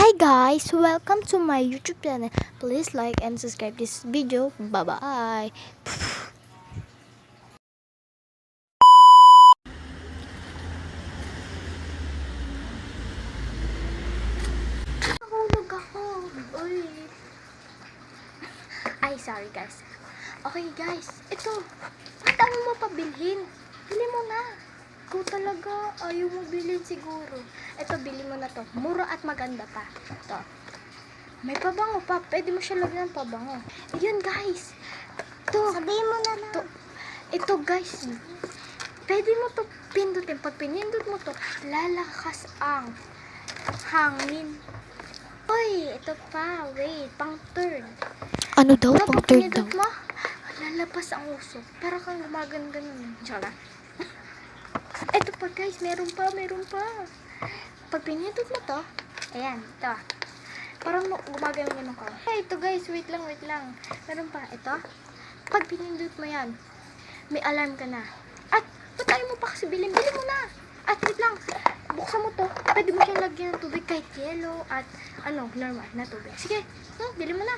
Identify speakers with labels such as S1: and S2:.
S1: Hi guys, welcome to my YouTube channel. Please like and subscribe this video. Bye bye. Nahulog ako. Uy. Ay, sorry guys. Okay guys, ito. Ang dami mo pa bilhin. Bili mo na. Ikaw talaga, ayaw mo bilhin siguro. Ito, bili mo na to. Mura at maganda pa. Ito. May pabango pa. Pwede mo siya lagyan ng pabango. Ayun guys. Ito.
S2: Sabihin mo na lang.
S1: Ito guys. Pwede mo to pindutin. Pag pinindot mo to, lalakas ang hangin. Uy, ito pa. Wait, pang third.
S3: Ano daw?
S1: Pag
S3: Pang third daw?
S1: pinindot mo, lalabas ang usok. Pero kang gumagan-ganon. Tsaka. Ito pa guys, meron pa. Pag pinindot mo to, ayan, ito. Parang gumagano ka. Hey, ito guys, wait lang. Meron pa, ito. Pag pinindot mo yan, may alarm ka na. At, ba't ayaw mo pa kasi bilhin? Bilhin mo na. At wait lang, buksan mo to. Pwede mo siyang lagyan ng tubig kahit yellow at normal na tubig. Sige, bilhin mo na.